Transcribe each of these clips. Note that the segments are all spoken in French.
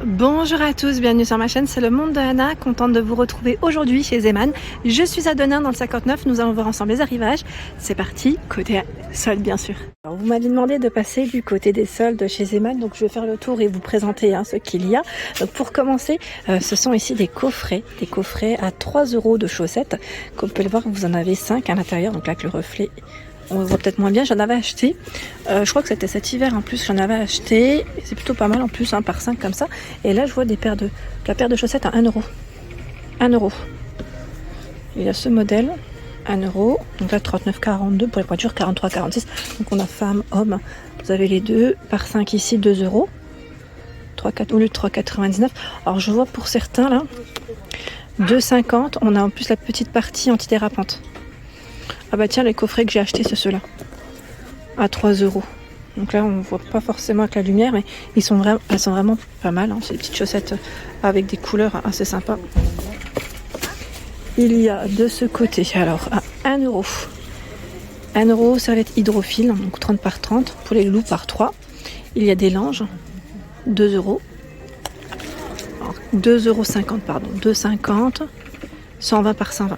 Bonjour à tous, bienvenue sur ma chaîne, c'est le monde de Anna, contente de vous retrouver aujourd'hui chez Zeman. Je suis à Denain dans le 59, nous allons voir ensemble les arrivages. C'est parti, côté solde bien sûr. Alors, vous m'avez demandé de passer du côté des soldes chez Zeman, donc je vais faire le tour et vous présenter ce qu'il y a. Donc pour commencer, ce sont ici des coffrets à 3 € de chaussettes. Comme vous pouvez le voir, vous en avez 5 à l'intérieur, donc là avec le reflet. On voit peut-être moins bien, j'en avais acheté, je crois que c'était cet hiver en plus, j'en avais acheté, c'est plutôt pas mal en plus, par 5 comme ça, et là je vois la paire de chaussettes à 1 €, 1 €, il y a ce modèle, 1 €, donc là 39,42 pour les pointures, 43,46, donc on a femme, homme, vous avez les deux, par 5 ici, 2 €, 3,4 au lieu de 3,99, alors je vois pour certains là, 2,50, on a en plus la petite partie antidérapante. Ah bah tiens, les coffrets que j'ai achetés, c'est ceux-là. À 3 €. Donc là, on voit pas forcément avec la lumière, mais elles sont vraiment pas mal. C'est des petites chaussettes avec des couleurs assez sympas. Il y a de ce côté, alors, à 1 €. 1 € serviette hydrophile, donc 30 par 30. Pour les loups, par 3. Il y a des langes, 2 €. Alors, 2,50 €, pardon. 2,50. 120 par 120.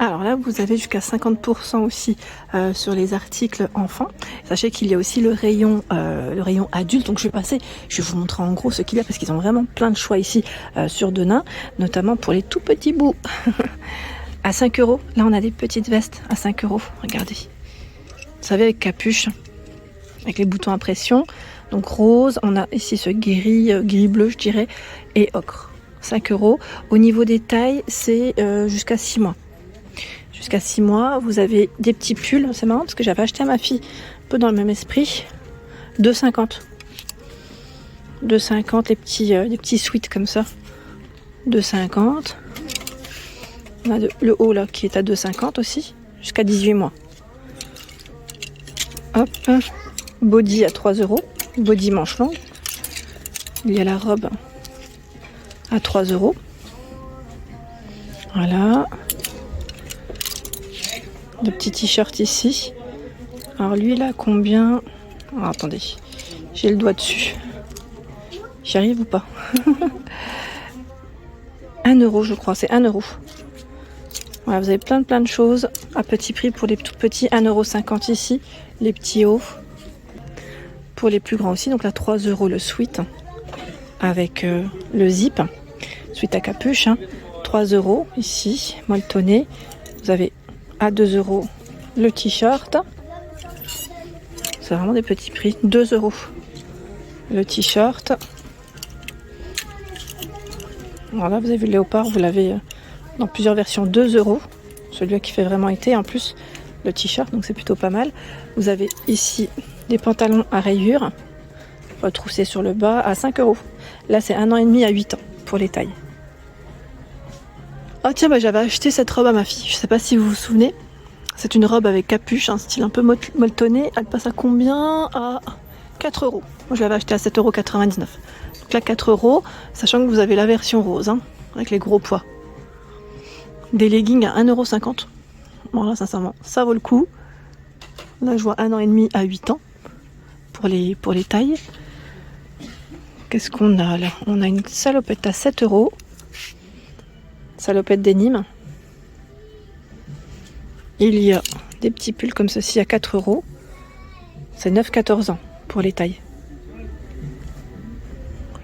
Alors là, vous avez jusqu'à 50% aussi sur les articles enfants. Sachez qu'il y a aussi le rayon adulte. Donc je vais vous montrer en gros ce qu'il y a parce qu'ils ont vraiment plein de choix ici sur Denain, notamment pour les tout petits bouts. À 5 €. Là, on a des petites vestes à 5 €. Regardez. Vous savez, avec capuche, avec les boutons à pression. Donc rose, on a ici ce gris bleu, je dirais, et ocre. 5 €. Au niveau des tailles, c'est jusqu'à 6 mois. Jusqu'à 6 mois, vous avez des petits pulls, c'est marrant parce que j'avais acheté à ma fille un peu dans le même esprit, 2,50. 2,50 les petits sweats comme ça, 2,50. On a le haut là qui est à 2,50 aussi, jusqu'à 18 mois. Hop, body à 3 €, body manche longue. Il y a la robe à 3 €. Voilà. Le petit t-shirt ici. Alors lui là combien? Alors, attendez, j'ai le doigt dessus. J'y arrive ou pas? 1 € je crois, c'est 1 €. Voilà, vous avez plein de choses à petit prix pour les tout petits, 1,50 € ici, les petits hauts. Pour les plus grands aussi, donc là 3 € le sweat avec le zip, sweat à capuche, 3 € ici, molletonné. Vous avez à 2 € le t-shirt. C'est vraiment des petits prix. 2 € le t-shirt. Voilà, vous avez vu le léopard, vous l'avez dans plusieurs versions, 2 €. Celui-là qui fait vraiment été, en plus le t-shirt, donc c'est plutôt pas mal. Vous avez ici des pantalons à rayures, retroussés sur le bas, à 5 €. Là, c'est 1 an et demi à 8 ans pour les tailles. Ah tiens, j'avais acheté cette robe à ma fille, je sais pas si vous vous souvenez. C'est une robe avec capuche, un style un peu molletonné. Elle passe à combien? À 4 €. Moi je l'avais acheté à 7,99 €. Donc là 4 €, sachant que vous avez la version rose, avec les gros poids. Des leggings à 1,50 €. Bon là sincèrement, ça vaut le coup. Là je vois 1 an et demi à 8 ans pour les tailles. Qu'est-ce qu'on a là? On a une salopette à 7 €. Salopette denim. Il y a des petits pulls comme ceci à 4 €. C'est 9-14 ans pour les tailles.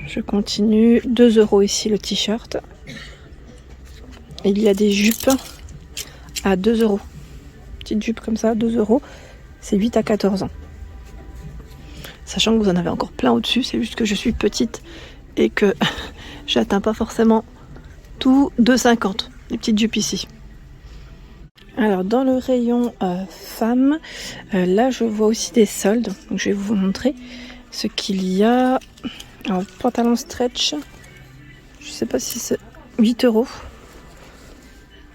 Je continue. 2 € ici le t-shirt. Il y a des jupes à 2 €. Petite jupe comme ça, 2 €. C'est 8 à 14 ans. Sachant que vous en avez encore plein au-dessus. C'est juste que je suis petite et que j'atteins pas forcément tout. 2,50 les petites jupes ici. Alors dans le rayon femmes, là je vois aussi des soldes, donc je vais vous montrer ce qu'il y a. Alors pantalon stretch, je sais pas si c'est 8 €.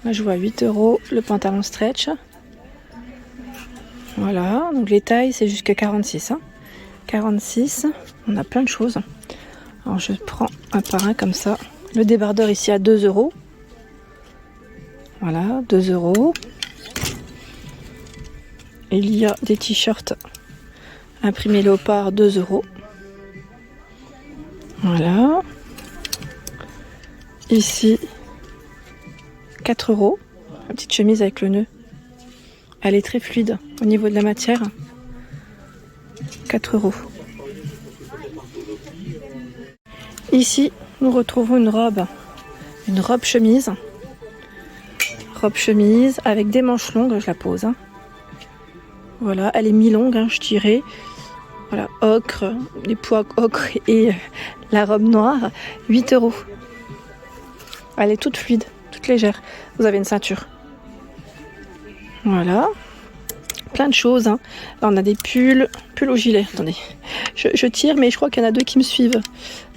Là je vois 8 € le pantalon stretch. Voilà, donc les tailles c'est jusqu'à 46. 46, on a plein de choses. Alors je prends un par un comme ça. Le débardeur ici à 2 €. Voilà, 2 €. Il y a des t-shirts imprimés léopard, 2 €. Voilà. Ici, 4 €. La petite chemise avec le nœud. Elle est très fluide au niveau de la matière. 4 €. Ici, nous retrouvons une robe chemise. Robe chemise avec des manches longues, je la pose. Voilà, elle est mi-longue, je dirais. Voilà, ocre, les pois ocre et la robe noire, 8 €. Elle est toute fluide, toute légère. Vous avez une ceinture. Voilà. Plein de choses. Là, on a des pulls au gilet. Attendez, je tire, mais je crois qu'il y en a 2 qui me suivent.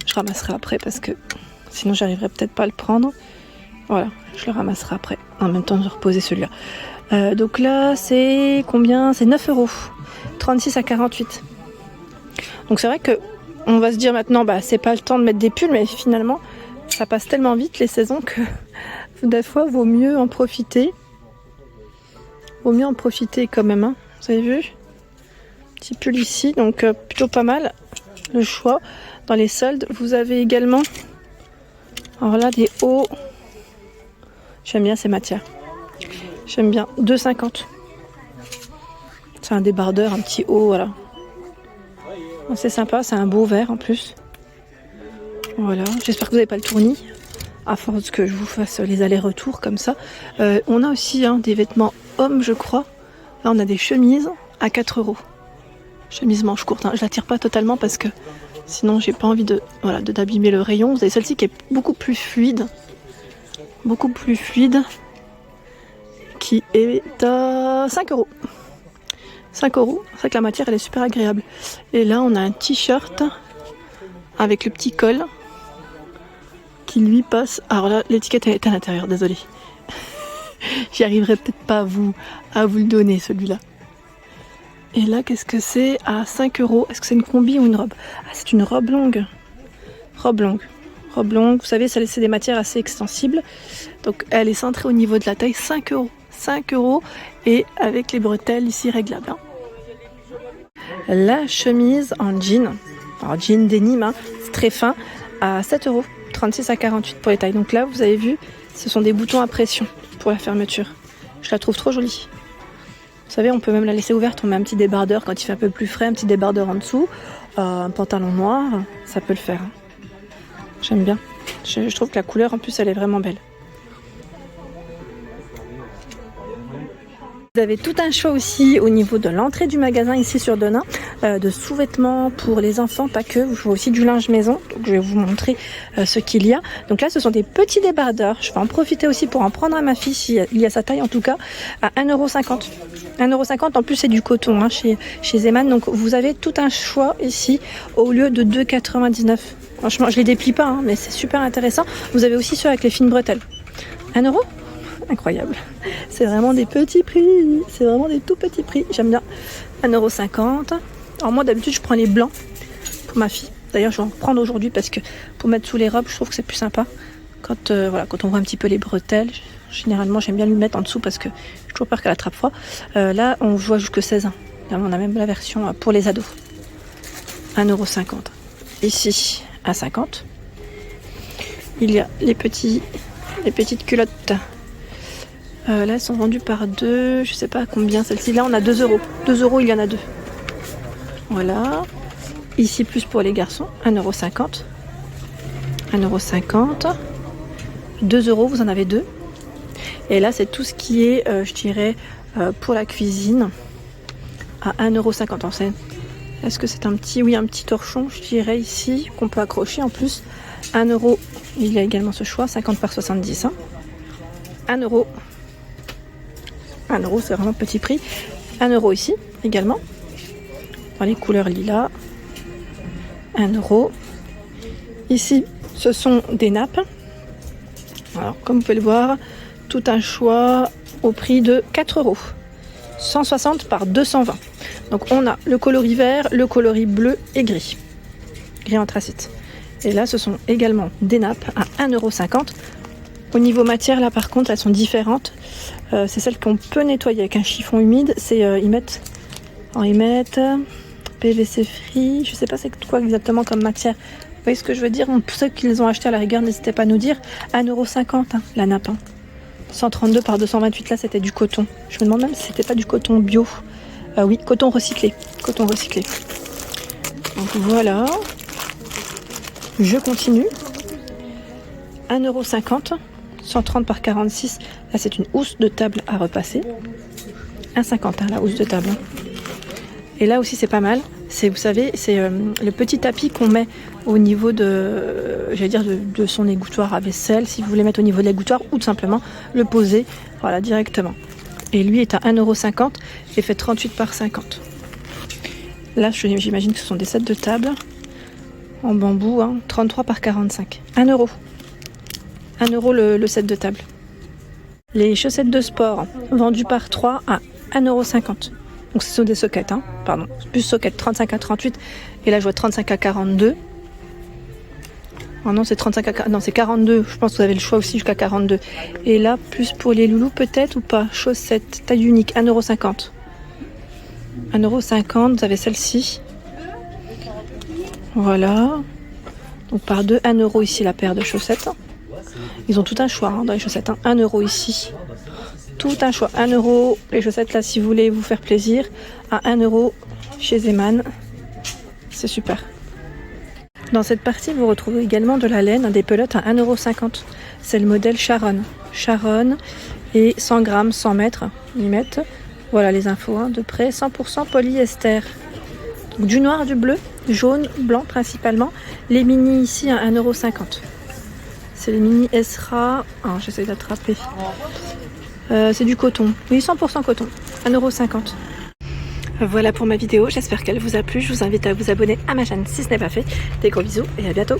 Je ramasserai après parce que sinon j'arriverai peut-être pas à le prendre. Voilà, je le ramasserai après. En même temps de reposer celui-là. Donc là, c'est combien? C'est 9 €. 36 à 48. Donc c'est vrai que on va se dire maintenant, c'est pas le temps de mettre des pulls, mais finalement, ça passe tellement vite les saisons que des fois, vaut mieux en profiter. Vaut mieux en profiter quand même. Vous avez vu? Petit pull ici, donc plutôt pas mal. Le choix dans les soldes. Vous avez également, alors là, des hauts. J'aime bien ces matières. J'aime bien. 2,50. C'est un débardeur, un petit haut, voilà. C'est sympa, c'est un beau vert en plus. Voilà, j'espère que vous n'avez pas le tournis. À force que je vous fasse les allers-retours comme ça. On a aussi des vêtements hommes, je crois. Là, on a des chemises à 4 €. Chemise manche courte. Je la tire pas totalement parce que sinon, j'ai pas envie d'abîmer le rayon. Vous avez celle-ci qui est beaucoup plus fluide. Beaucoup plus fluide. Qui est à 5 €. 5 €. C'est vrai que la matière, elle est super agréable. Et là, on a un t-shirt avec le petit col qui lui passe. Alors là, l'étiquette est à l'intérieur, désolé. J'y arriverai peut-être pas à vous le donner, celui-là. Et là, qu'est-ce que c'est? À 5 €. Est-ce que c'est une combi ou une robe? Ah, c'est une robe longue. Robe longue. Robe longue. Vous savez, c'est des matières assez extensibles. Donc, elle est centrée au niveau de la taille. 5 €. 5 € et avec les bretelles ici réglables. La chemise en jean. Alors, jean denim, c'est très fin. À 7 €. 36 à 48 pour les tailles. Donc là, vous avez vu, ce sont des boutons à pression pour la fermeture. Je la trouve trop jolie. Vous savez, on peut même la laisser ouverte. On met un petit débardeur quand il fait un peu plus frais, un petit débardeur en dessous, un pantalon noir, ça peut le faire. J'aime bien. Je trouve que la couleur, en plus, elle est vraiment belle. Vous avez tout un choix aussi au niveau de l'entrée du magasin ici sur Denain, de sous-vêtements pour les enfants, pas que. Vous avez aussi du linge maison, donc je vais vous montrer ce qu'il y a. Donc là, ce sont des petits débardeurs. Je vais en profiter aussi pour en prendre à ma fille, s'il y a sa taille en tout cas, à 1,50 €. 1,50 €, en plus c'est du coton chez Zeman. Donc vous avez tout un choix ici au lieu de 2,99 €. Franchement, je les déplie pas, mais c'est super intéressant. Vous avez aussi ceux avec les fines bretelles. 1 €. Incroyable. C'est vraiment des petits prix. C'est vraiment des tout petits prix. J'aime bien. 1,50 €. Alors moi d'habitude je prends les blancs pour ma fille. D'ailleurs je vais en prendre aujourd'hui parce que pour mettre sous les robes je trouve que c'est plus sympa. Quand on voit un petit peu les bretelles, généralement j'aime bien lui mettre en dessous parce que j'ai toujours peur qu'elle attrape froid. Là on voit jusque 16 ans. Là, on a même la version pour les ados. 1,50 €. Ici à 50 €. Il y a les petites culottes. Là, elles sont vendues par 2, je sais pas combien celle-ci. Là, on a 2 €. 2 €, il y en a 2. Voilà. Ici, plus pour les garçons, 1,50 €. 1,50 €. 2 €, vous en avez 2. Et là, c'est tout ce qui est, je dirais, pour la cuisine, à 1,50 €. Est-ce que c'est un petit torchon, je dirais, ici, qu'on peut accrocher en plus. 1 €, il y a également ce choix, 50 par 70. 1 €. 1 €, c'est vraiment petit prix. 1 € ici également. Dans les couleurs lilas. 1 €. Ici, ce sont des nappes. Alors, comme vous pouvez le voir, tout un choix au prix de 4 €. 160 par 220. Donc, on a le coloris vert, le coloris bleu et gris. Gris anthracite. Et là, ce sont également des nappes à 1,50 €. Au niveau matière, là par contre, elles sont différentes. C'est celles qu'on peut nettoyer avec un chiffon humide. Ils mettent PVC free. Je sais pas c'est quoi exactement comme matière voyez ce que je veux dire? Pour ceux qui les ont achetés à la rigueur, n'hésitez pas à nous dire. 1,50 € la nappe. 132 par 228, là c'était du coton. Je me demande même si c'était pas du coton bio. Oui, coton recyclé. Coton recyclé. Donc voilà. Je continue. 1,50 €. 130 par 46. Là c'est une housse de table à repasser. 1,50 € la housse de table. Et là aussi c'est pas mal. C'est, vous savez, c'est le petit tapis qu'on met au niveau de, j'allais dire, de son égouttoir à vaisselle, si vous voulez mettre au niveau de l'égouttoir, ou tout simplement le poser, voilà, directement. Et lui est à 1,50 € et fait 38 par 50. Là, j'imagine que ce sont des sets de table en bambou, 33 par 45. 1 €. 1 € le set de table. Les chaussettes de sport vendues par 3 à 1,50 €. Donc ce sont des sockets, pardon, plus sockets 35 à 38, et là je vois 35 à 42. Oh non, c'est 35 à 42, non c'est 42, je pense que vous avez le choix aussi jusqu'à 42. Et là, plus pour les loulous peut-être ou pas, chaussettes, taille unique, 1,50 €. 1,50 €, vous avez celle-ci. Voilà. Donc par 2, 1 € ici la paire de chaussettes. Ils ont tout un choix dans les chaussettes, 1 € ici. Tout un choix, 1 € les chaussettes là si vous voulez vous faire plaisir, à 1 € chez Zeman, c'est super. Dans cette partie vous retrouvez également de la laine, des pelotes à 1,50 €, c'est le modèle Sharon. Sharon et 100 grammes, 100 mètres, voilà les infos de près, 100% polyester. Donc, du noir, du bleu, jaune, blanc principalement, les mini ici à 1,50 €. C'est les mini Esra, j'essaie d'attraper. C'est du coton, oui 100% coton, 1,50 €. Voilà pour ma vidéo, j'espère qu'elle vous a plu, je vous invite à vous abonner à ma chaîne si ce n'est pas fait. Des gros bisous et à bientôt.